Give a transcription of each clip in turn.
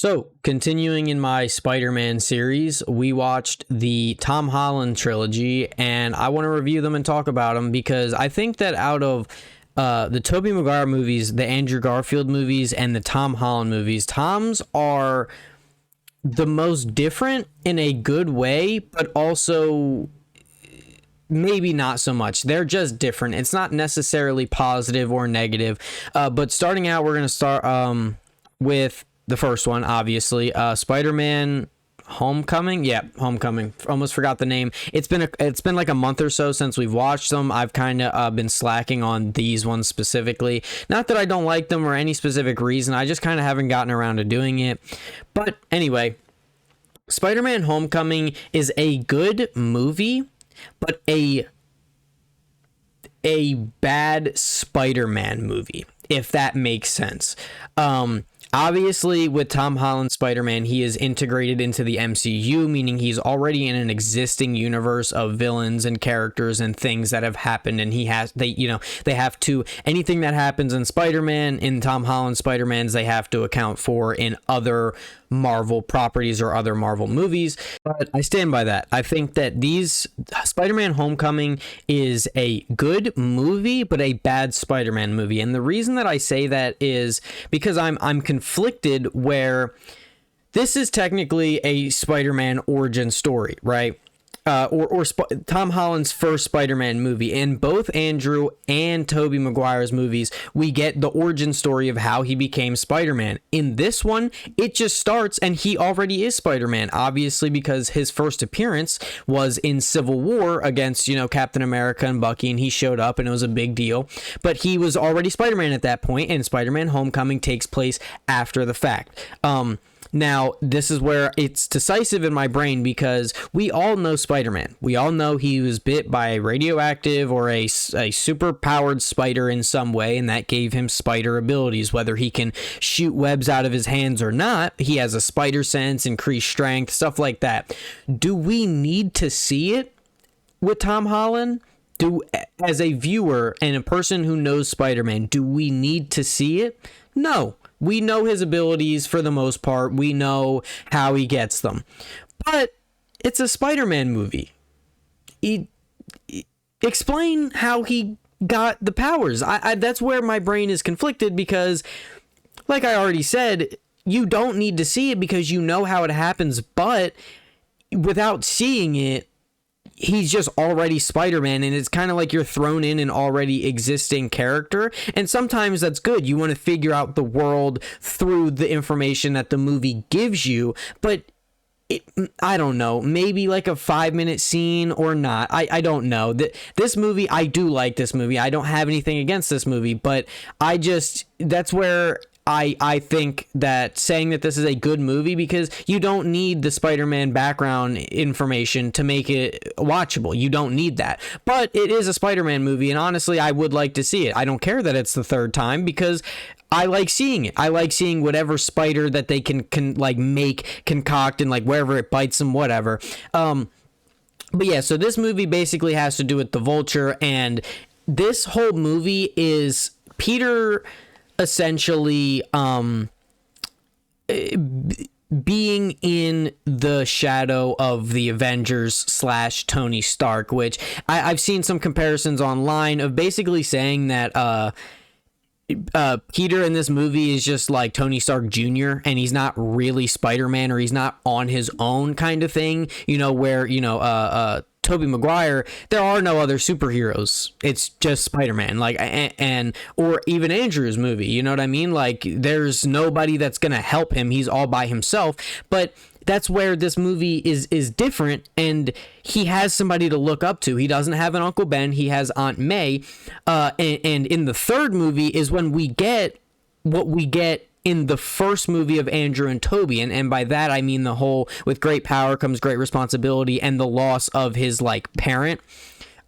So, continuing in my Spider-Man series, we watched the Tom Holland trilogy, and I want to review them and talk about them because I think that out of the Tobey Maguire movies, the Andrew Garfield movies, and the Tom Holland movies, Tom's are the most different in a good way, but also maybe not so much. They're just different. It's not necessarily positive or negative. But starting out, we're going to start with the first one, obviously. Spider-Man Homecoming. Yeah, Homecoming. Almost forgot the name. It's been like a month or so since we've watched them. I've kind of been slacking on these ones specifically. Not that I don't like them or any specific reason. I just kind of haven't gotten around to doing it. But anyway, Spider-Man Homecoming is a good movie, but a bad Spider-Man movie, if that makes sense. Obviously, with Tom Holland Spider-Man, he is integrated into the MCU, meaning he's already in an existing universe of villains and characters and things that have happened, and they have to, anything that happens in Spider-Man, in Tom Holland Spider-Man's, they have to account for in other Marvel properties or other Marvel movies. But I stand by that. I think that these Spider-Man Homecoming is a good movie, but a bad Spider-Man movie. And the reason that I say that is because I'm conflicted, where this is technically a Spider-Man origin story, right? Tom Holland's first Spider-Man movie. In both Andrew and Tobey Maguire's movies, we get the origin story of how he became Spider-Man. In this one, it just starts and he already is Spider-Man, obviously, because his first appearance was in Civil War against, Captain America and Bucky, and he showed up and it was a big deal. But he was already Spider-Man at that point, and Spider-Man Homecoming takes place after the fact. Now, this is where it's decisive in my brain, because we all know Spider-Man. We all know he was bit by a radioactive or a super-powered spider in some way, and that gave him spider abilities. Whether he can shoot webs out of his hands or not, he has a spider sense, increased strength, stuff like that. Do we need to see it with Tom Holland? As a viewer and a person who knows Spider-Man, do we need to see it? No. We know his abilities for the most part. We know how he gets them. But it's a Spider-Man movie. Explain how he got the powers. That's where my brain is conflicted, because, like I already said, you don't need to see it because you know how it happens. But without seeing it, he's just already Spider-Man, and it's kind of like you're thrown in an already existing character. And sometimes that's good. You want to figure out the world through the information that the movie gives you. But I don't know, maybe like a 5-minute scene or not. I don't know. This movie, I do like this movie. I don't have anything against this movie, but that's where I think that saying that this is a good movie, because you don't need the Spider-Man background information to make it watchable. You don't need that. But it is a Spider-Man movie, and honestly, I would like to see it. I don't care that it's the third time, because I like seeing it. I like seeing whatever spider that they can concoct, and like wherever it bites them, whatever. But yeah, so this movie basically has to do with the Vulture, and this whole movie is Peter essentially being in the shadow of the Avengers / Tony Stark, which I've seen some comparisons online of basically saying that Peter in this movie is just like Tony Stark Jr., and he's not really Spider-Man, or he's not on his own kind of thing, where Tobey Maguire, there are no other superheroes. It's just Spider-Man, or even Andrew's movie. You know what I mean? Like, there's nobody that's gonna help him. He's all by himself. But that's where this movie is different, and he has somebody to look up to. He doesn't have an Uncle Ben. He has Aunt May. And in the third movie is when we get what we get in the first movie of Andrew and Tobey, and by that I mean the whole with great power comes great responsibility, and the loss of his parent.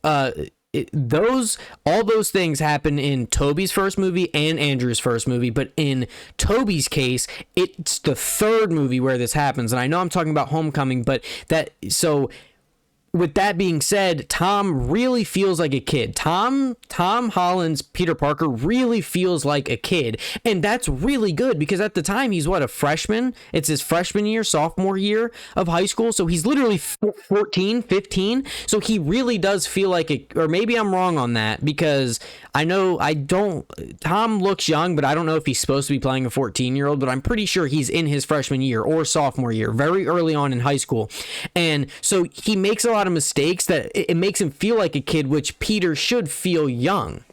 All those things happen in Tobey's first movie and Andrew's first movie, but in Tobey's case, it's the third movie where this happens. And I know I'm talking about Homecoming, but with that being said, Tom really feels like a kid. Tom Holland's Peter Parker really feels like a kid, and that's really good because at the time he's a freshman. It's his freshman year, sophomore year of high school, so he's literally 14, 15. So he really does feel like or maybe I'm wrong on that because Tom looks young, but I don't know if he's supposed to be playing a 14-year-old, but I'm pretty sure he's in his freshman year or sophomore year, very early on in high school. And so he makes a lot of mistakes that it makes him feel like a kid, which Peter should feel young.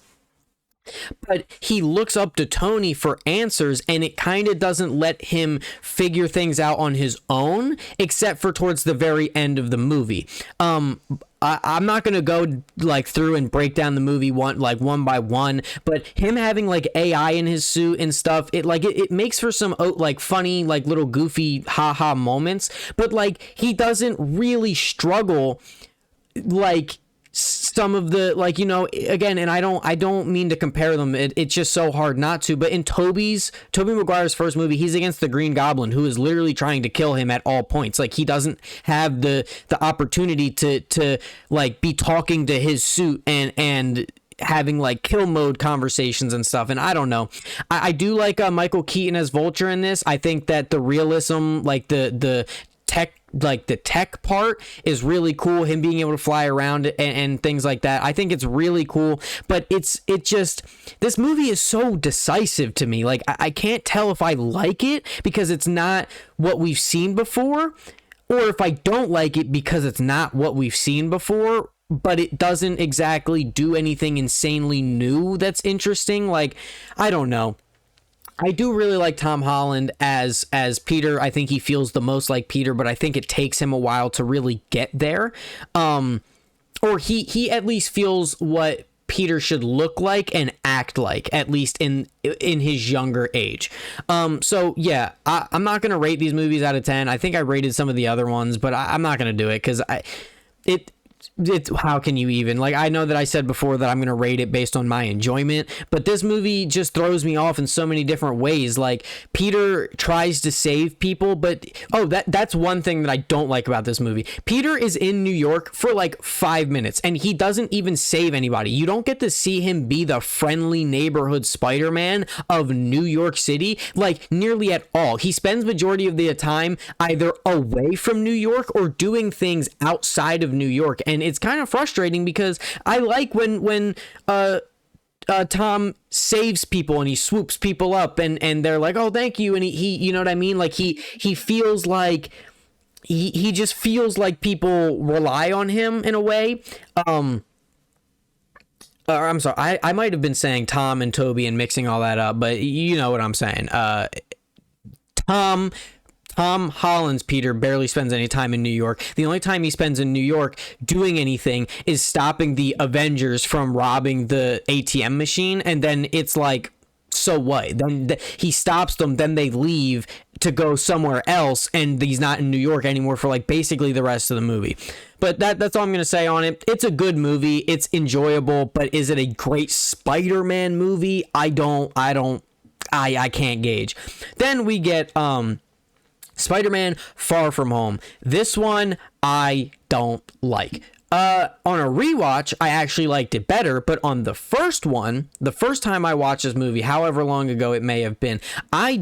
But he looks up to Tony for answers, and it kind of doesn't let him figure things out on his own, except for towards the very end of the movie. I'm not gonna go through and break down the movie one by one, but him having AI in his suit and stuff, it makes for some funny little goofy haha moments, but he doesn't really struggle some of the again, and I don't mean to compare them, it's just so hard not to, but in Tobey Maguire's first movie, he's against the Green Goblin, who is literally trying to kill him at all points. He doesn't have the opportunity to be talking to his suit and having kill mode conversations and stuff. And I don't know, I do like Michael Keaton as Vulture in this. I think that the realism, the tech part is really cool, him being able to fly around and things like that. I think it's really cool, but this movie is so decisive to me. I can't tell if I like it because it's not what we've seen before, or if I don't like it because it's not what we've seen before, but it doesn't exactly do anything insanely new that's interesting. I don't know. I do really like Tom Holland as Peter. I think he feels the most like Peter, but I think it takes him a while to really get there. Or he at least feels what Peter should look like and act like, at least in his younger age. So yeah, I'm not gonna rate these movies out of 10. I think I rated some of the other ones, but I'm not gonna do it because it's how can you even, I know that I said before that I'm going to rate it based on my enjoyment, but this movie just throws me off in so many different ways. Peter tries to save people, but that's one thing that I don't like about this movie. Peter is in New York for 5 minutes and he doesn't even save anybody. You don't get to see him be the friendly neighborhood Spider-Man of New York City nearly at all. He spends majority of the time either away from New York or doing things outside of New York. And it's kind of frustrating because I like when Tom saves people and he swoops people up and they're like, oh, thank you. And he you know what I mean? He feels like he just feels like people rely on him in a way. I'm sorry. I might have been saying Tom and Toby and mixing all that up, but you know what I'm saying. Tom Holland's Peter barely spends any time in New York. The only time he spends in New York doing anything is stopping the Avengers from robbing the ATM machine, and then it's so what? Then he stops them, then they leave to go somewhere else, and he's not in New York anymore for basically the rest of the movie. But that's all I'm going to say on it. It's a good movie. It's enjoyable, but is it a great Spider-Man movie? I can't gauge. Then we get Spider-Man Far From Home. This one I don't like. On a rewatch, I actually liked it better, but on the first time I watched this movie, however long ago it may have been, I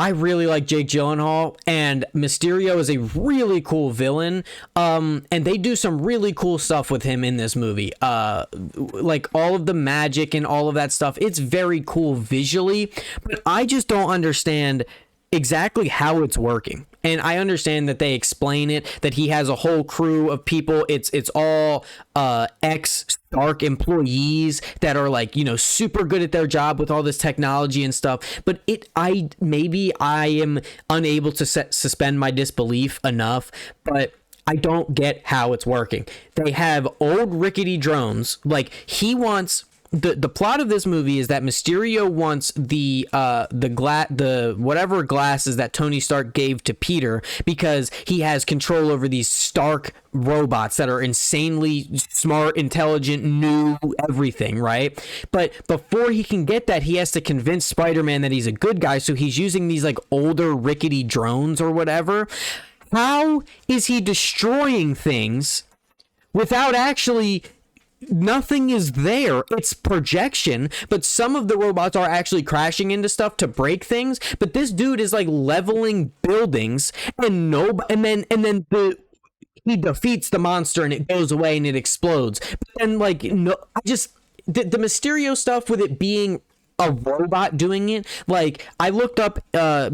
really like Jake Gyllenhaal, and Mysterio is a really cool villain, and they do some really cool stuff with him in this movie. All of the magic and all of that stuff, it's very cool visually, but I just don't understand exactly how it's working. And I understand that they explain it, that he has a whole crew of people. It's all ex-Stark employees that are super good at their job with all this technology and stuff. But maybe I am unable to suspend my disbelief enough, but I don't get how it's working. They have old rickety drones. He wants the plot of this movie is that Mysterio wants the whatever glasses that Tony Stark gave to Peter because he has control over these Stark robots that are insanely smart, intelligent, new everything, right? But before he can get that, he has to convince Spider-Man that he's a good guy, so he's using these older rickety drones or whatever. How is he destroying things without actually, nothing is there? It's projection, but some of the robots are actually crashing into stuff to break things, but this dude is like leveling buildings, and then he defeats the monster and it goes away and it explodes. But then, like, no, I just, the Mysterio stuff with it being a robot doing it, like, I looked up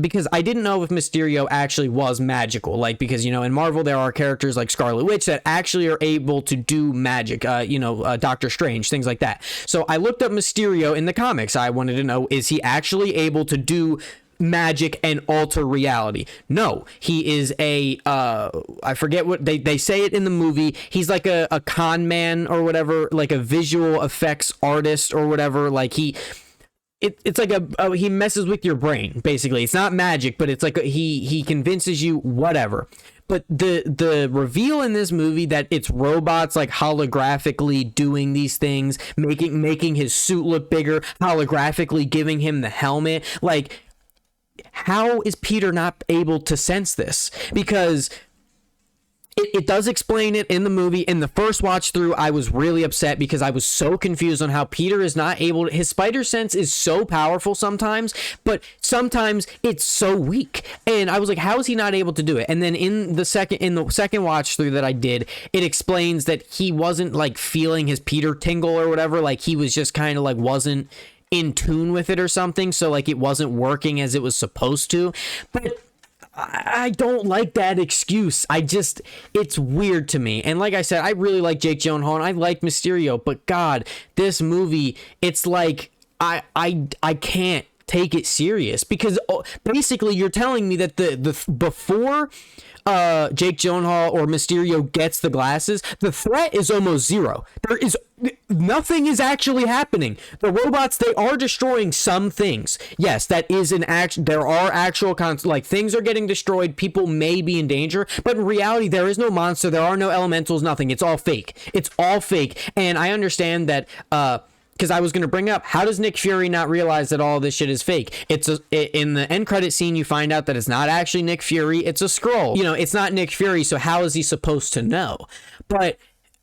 because I didn't know if Mysterio actually was magical, like, because, you know, in Marvel there are characters like Scarlet Witch that actually are able to do magic, Doctor Strange, things like that. So I looked up Mysterio in the comics. I wanted to know, is he actually able to do magic and alter reality? No, he is I forget what they say it in the movie, he's like a con man or whatever, like a visual effects artist or whatever. Like it's like he messes with your brain, basically. It's not magic, but it's like he convinces you, whatever. But the reveal in this movie that it's robots like holographically doing these things, making his suit look bigger, holographically giving him the helmet, like, how is Peter not able to sense this? Because it does explain it in the movie. In the first watch through, I was really upset because I was so confused on how Peter is not able to, his spider sense is so powerful sometimes, but sometimes it's so weak. And I was like, how is he not able to do it? And then in the second watch through that I did, it explains that he wasn't like feeling his Peter tingle or whatever. Like, he was just kind of like wasn't in tune with it or something, so like it wasn't working as it was supposed to. But I don't like that excuse. It's weird to me. And like I said, I really like Jake Gyllenhaal and I like Mysterio, but God, this movie, it's like I can't take it serious, because basically you're telling me that the before Jake Gyllenhaal or Mysterio gets the glasses, the threat is almost zero. Nothing is actually happening. The robots, they are destroying some things. Yes, that is an action. There are actual like things are getting destroyed. People may be in danger, but in reality, there is no monster. There are no elementals. Nothing. It's all fake. It's all fake. And I understand that. Because I was going to bring up, how does Nick Fury not realize that all this shit is fake? In the end credit scene, you find out that it's not actually Nick Fury, it's a Skrull. You know, it's not Nick Fury, so how is he supposed to know? But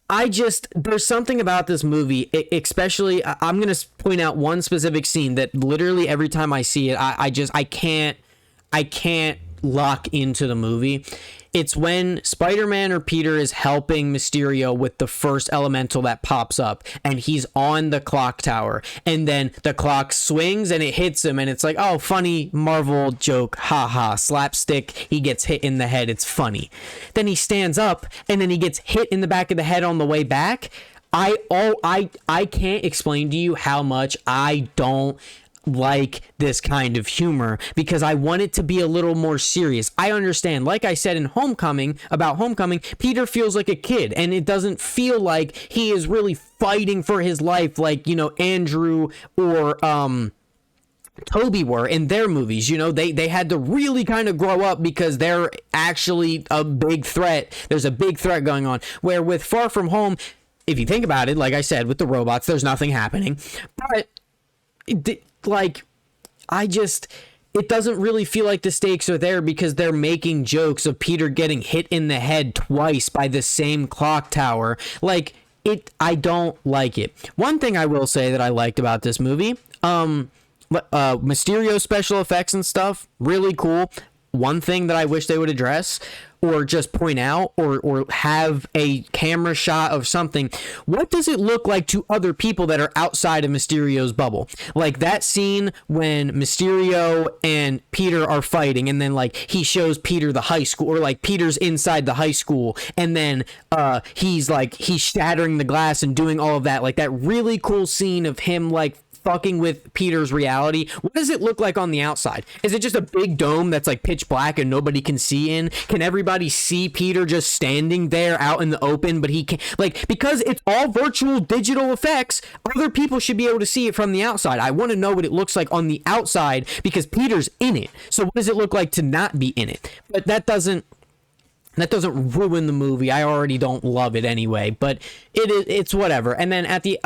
there's something about this movie, especially, I'm going to point out one specific scene that literally every time I see it, I can't lock into the movie. It's when Spider-Man or Peter is helping Mysterio with the first elemental that pops up, and he's on the clock tower, and then the clock swings and it hits him, and it's like, oh, funny Marvel joke, haha, slapstick, he gets hit in the head, it's funny. Then he stands up, and then he gets hit in the back of the head on the way back. I can't explain to you how much I don't like this kind of humor, because I want it to be a little more serious. I understand, like I said in Homecoming, Peter feels like a kid, and it doesn't feel like he is really fighting for his life like, you know, Andrew or Tobey were in their movies. You know, they had to really kind of grow up because they're actually a big threat. There's a big threat going on, where with Far From Home, if you think about it, like I said, with the robots, there's nothing happening, but it doesn't really feel like the stakes are there, because they're making jokes of Peter getting hit in the head twice by the same clock tower. Like, I don't like it. One thing I will say that I liked about this movie, Mysterio special effects and stuff, really cool. One thing that I wish they would address, or just point out, or have a camera shot of something, what does it look like to other people that are outside of Mysterio's bubble? Like that scene when Mysterio and Peter are fighting, and then like he shows Peter the high school, or like Peter's inside the high school, and then he's shattering the glass and doing all of that, like that really cool scene of him like fucking with Peter's reality. What does it look like on the outside? Is it just a big dome that's like pitch black and nobody can see in? Can everybody see Peter just standing there out in the open, but he can't, like, because it's all virtual digital effects, other people should be able to see it from the outside. I want to know what it looks like on the outside, because Peter's in it. So what does it look like to not be in it? But that doesn't ruin the movie. I already don't love it anyway, but it's whatever. And then at the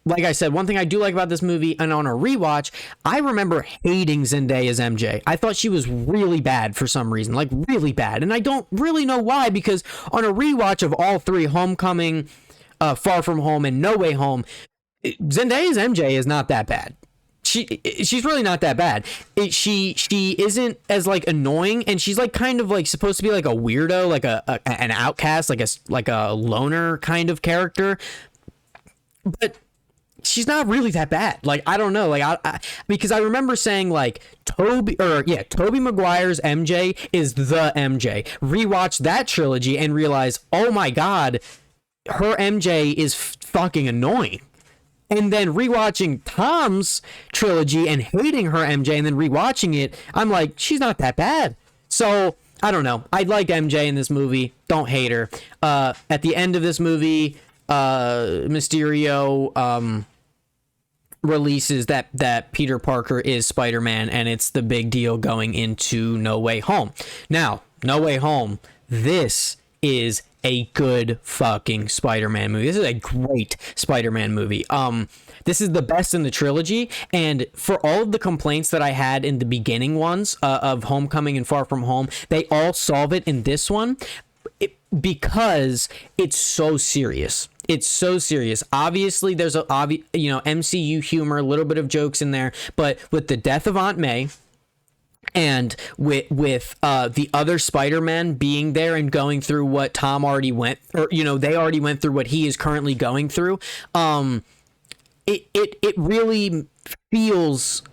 like I said, one thing I do like about this movie, and on a rewatch, I remember hating Zendaya as MJ. I thought she was really bad for some reason, like really bad. And I don't really know why, because on a rewatch of all three, Homecoming, Far From Home, and No Way Home, Zendaya's MJ is not that bad. She's really not that bad. She isn't as like annoying, and she's like kind of like supposed to be like a weirdo, like an outcast, like a loner kind of character. But she's not really that bad. Like, I don't know, like because I remember saying like Tobey Maguire's MJ is the MJ. Rewatch that trilogy and realize, oh my god, her MJ is fucking annoying. And then rewatching Tom's trilogy and hating her MJ, and then rewatching it, I'm like, she's not that bad. So I don't know. I like MJ in this movie. Don't hate her. At the end of this movie, Mysterio releases that Peter Parker is Spider-Man, and it's the big deal going into No Way Home. Now, No Way Home, this is a good fucking Spider-Man movie. This is a great Spider-Man movie. This is the best in the trilogy, and for all of the complaints that I had in the beginning ones of Homecoming and Far From Home, they all solve it in this one because it's so serious. It's so serious. Obviously, there's MCU humor, a little bit of jokes in there, but with the death of Aunt May, and with the other Spider-Man being there and going through what Tom already went, or they already went through what he is currently going through, it really feels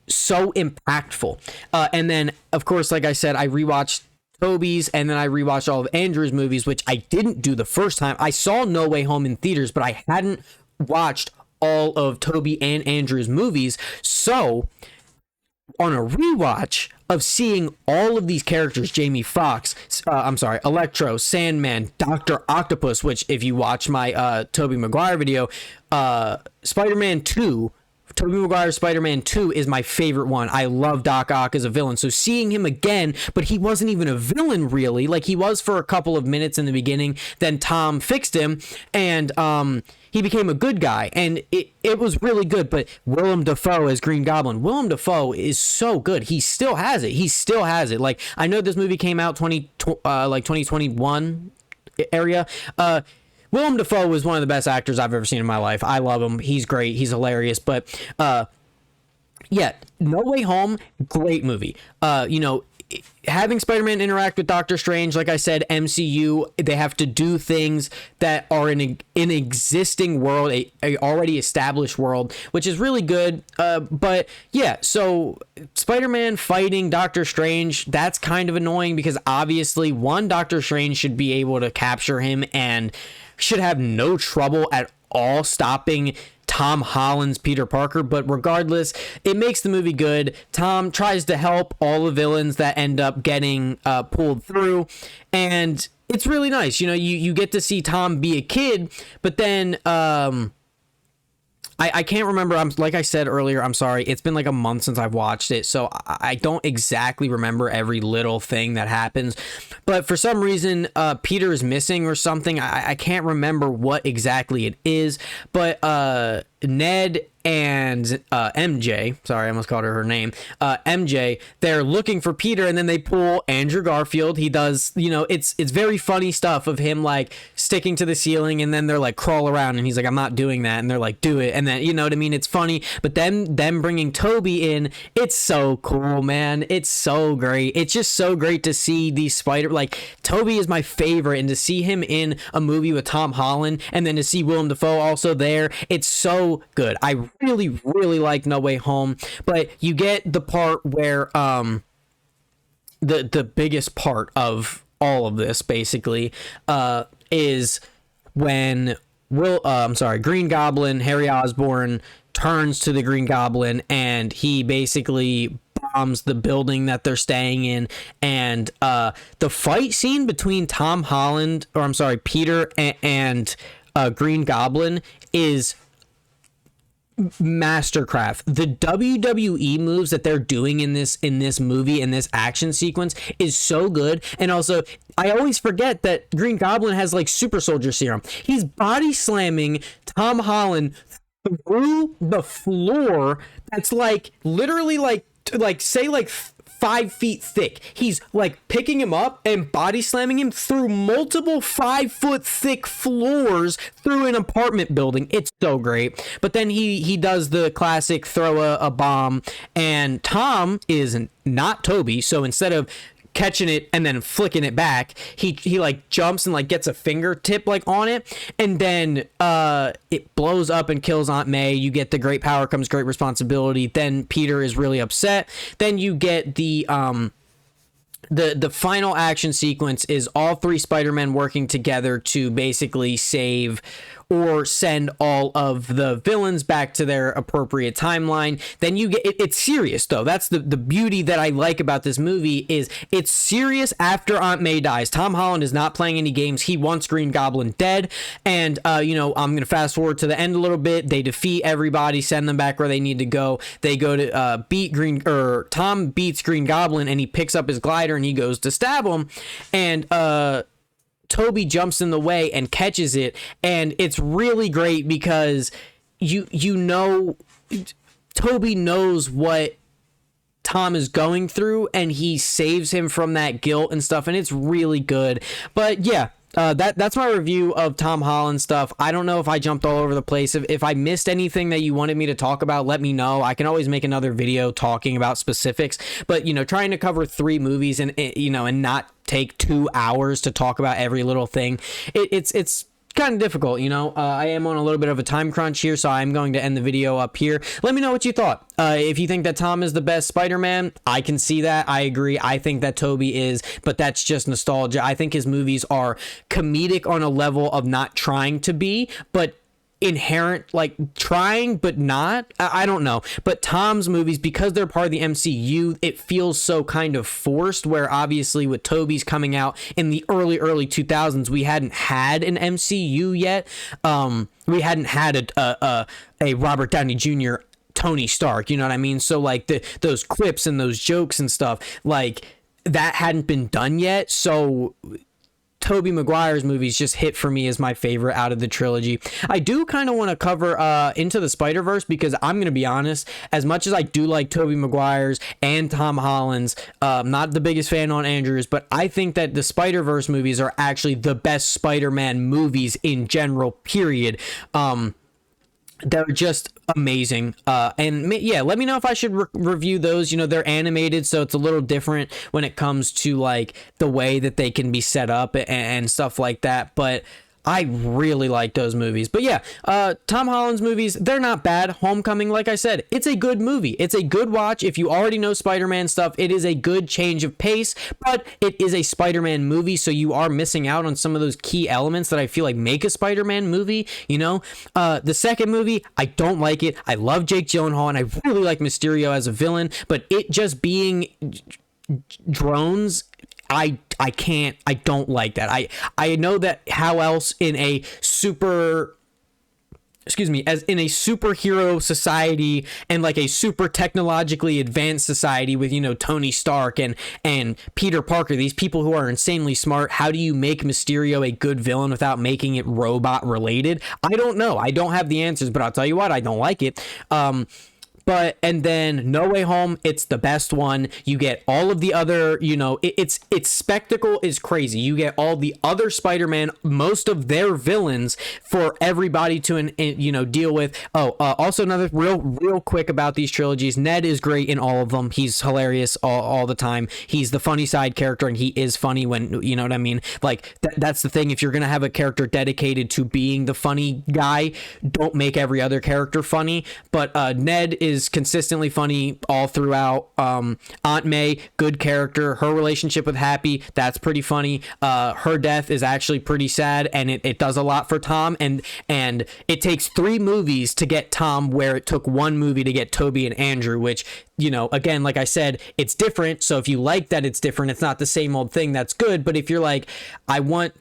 so impactful. And then, of course, like I said, I rewatched Tobey's, and then I rewatched all of Andrew's movies, which I didn't do the first time. I saw No Way Home in theaters, but I hadn't watched all of Tobey and Andrew's movies. So on a rewatch of seeing all of these characters, Jamie Foxx, Electro, Sandman, Dr. Octopus, which if you watch my Tobey Maguire video, Spider-Man 2, Tobey Maguire's Spider-Man 2 is my favorite one. I love Doc Ock as a villain. So seeing him again, but he wasn't even a villain really. Like, he was for a couple of minutes in the beginning. Then Tom fixed him, and he became a good guy. And it was really good. But Willem Dafoe as Green Goblin. Willem Dafoe is so good. He still has it. He still has it. Like, I know this movie came out 2021 area. Willem Dafoe was one of the best actors I've ever seen in my life. I love him. He's great. He's hilarious. But yeah, No Way Home, great movie. Having Spider-Man interact with Doctor Strange, like I said, MCU, they have to do things that are in an existing world, a already established world, which is really good. But yeah, so Spider-Man fighting Doctor Strange, that's kind of annoying because obviously Doctor Strange should be able to capture him and should have no trouble at all stopping Tom Holland's Peter Parker. But regardless, it makes the movie good. Tom tries to help all the villains that end up getting pulled through, and it's really nice. You get to see Tom be a kid, but then I can't remember. Like I said earlier, I'm sorry. It's been like a month since I've watched it, so I don't exactly remember every little thing that happens. But for some reason, Peter is missing or something. I can't remember what exactly it is. But Ned and MJ, sorry, I almost called her name, MJ, they're looking for Peter, and then they pull Andrew Garfield. He does, it's very funny stuff of him like sticking to the ceiling, and then they're like crawl around, and he's like, I'm not doing that, and they're like, do it, and then, you know what I mean, it's funny. But then them bringing Tobey in, it's so cool, man. It's so great. It's just so great to see these Tobey is my favorite, and to see him in a movie with Tom Holland, and then to see Willem Dafoe also there, it's so good. I really, really like No Way Home, but you get the part where the biggest part of all of this basically is when Green Goblin, Harry Osborn, turns to the Green Goblin, and he basically bombs the building that they're staying in, and the fight scene between Peter and Green Goblin is mastercraft. The WWE moves that they're doing in this movie, in this action sequence, is so good. And also, I always forget that Green Goblin has like super soldier serum. He's body slamming Tom Holland through the floor that's like literally like say like 5 feet thick. He's like picking him up and body slamming him through multiple 5 foot thick floors through an apartment building. It's so great. But then he does the classic throw a bomb, and Tom is not Tobey, so instead of catching it and then flicking it back, he like jumps and like gets a fingertip like on it, and then it blows up and kills Aunt May. You get the great power comes great responsibility. Then Peter is really upset. Then you get the final action sequence is all 3 Spider-Men working together to basically save or send all of the villains back to their appropriate timeline. Then you get it's serious though. That's the beauty that I like about this movie, is it's serious after Aunt May dies. Tom Holland is not playing any games. He wants Green Goblin dead. And I'm gonna fast forward to the end a little bit. They defeat everybody, send them back where they need to go. They go to Tom beats Green Goblin, and he picks up his glider and he goes to stab him, and Tobey jumps in the way and catches it. And it's really great because you know Tobey knows what Tom is going through, and he saves him from that guilt and stuff, and it's really good. But yeah, that's my review of Tom Holland stuff. I don't know if I jumped all over the place. If I missed anything that you wanted me to talk about, let me know. I can always make another video talking about specifics, but trying to cover 3 movies and and not take 2 hours to talk about every little thing, it's kind of difficult. I am on a little bit of a time crunch here, so I'm going to end the video up here. Let me know what you thought. If you think that Tom is the best Spider-Man, I can see that. I agree. I think that Tobey is, but that's just nostalgia. I think his movies are comedic on a level of not trying to be, but inherent, like trying but not. I don't know, but Tom's movies, because they're part of the MCU, it feels so kind of forced, where obviously with Tobey's coming out in the early 2000s, we hadn't had an MCU yet. We hadn't had a Robert Downey Jr. Tony Stark, you know what I mean? So like those quips and those jokes and stuff, like that hadn't been done yet. So Tobey Maguire's movies just hit for me as my favorite out of the trilogy. I do kind of want to cover Into the Spider-Verse, because I'm going to be honest, as much as I do like Tobey Maguire's and Tom Holland's, not the biggest fan on Andrew's, but I think that the Spider-Verse movies are actually the best Spider-Man movies in general, period. They're just amazing. And yeah, let me know if I should review those. They're animated, so it's a little different when it comes to like the way that they can be set up and stuff like that. But I really like those movies. But yeah, Tom Holland's movies, they're not bad. Homecoming, like I said, it's a good movie. It's a good watch. If you already know Spider-Man stuff, it is a good change of pace, but it is a Spider-Man movie, so you are missing out on some of those key elements that I feel like make a Spider-Man movie. The second movie, I don't like it. I love Jake Gyllenhaal, and I really like Mysterio as a villain, but it just being drones, I don't like that. I know that how else in a superhero society and like a super technologically advanced society with, Tony Stark and Peter Parker, these people who are insanely smart, how do you make Mysterio a good villain without making it robot related? I don't know. I don't have the answers, but I'll tell you what, I don't like it. And then No Way Home, it's the best one. You get all of the other, its spectacle is crazy. You get all the other Spider-Man, most of their villains for everybody to, deal with. Also another real quick about these trilogies. Ned is great in all of them. He's hilarious all the time. He's the funny side character, and he is funny when, you know what I mean? Like, that's the thing. If you're going to have a character dedicated to being the funny guy, don't make every other character funny. But Ned is is consistently funny all throughout. Aunt May, good character. Her relationship with Happy, that's pretty funny. Her death is actually pretty sad, and it does a lot for Tom. And it takes 3 movies to get Tom where it took 1 movie to get Tobey and Andrew, which, you know, again, like I said, it's different. So if you like that it's different, it's not the same old thing, that's good. But if you're like, I want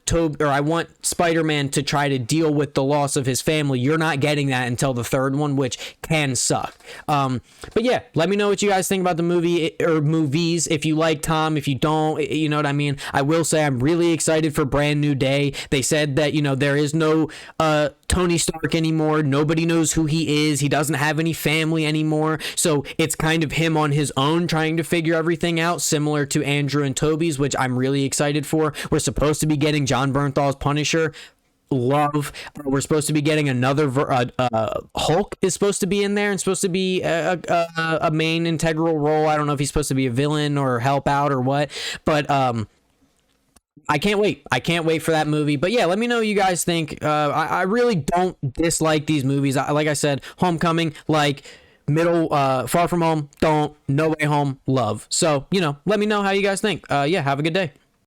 Spider-Man to try to deal with the loss of his family, you're not getting that until the 3rd one, which can suck. But yeah, let me know what you guys think about the movie or movies. If you like Tom, if you don't, you know what I mean? I will say I'm really excited for Brand New Day. They said that, you know, there is no Tony Stark anymore. Nobody knows who he is. He doesn't have any family anymore. So it's kind of him on his own trying to figure everything out, similar to Andrew and Tobey's, which I'm really excited for. We're supposed to be getting John Bernthal's Punisher. Love. We're supposed to be getting another Hulk is supposed to be in there and supposed to be a main integral role. I don't know if he's supposed to be a villain or help out or what, but I can't wait. I can't wait for that movie. But yeah, let me know what you guys think. I really don't dislike these movies. Like I said, Homecoming, like, Far From Home, don't. No Way Home, love. So, you know, let me know how you guys think. Yeah, have a good day.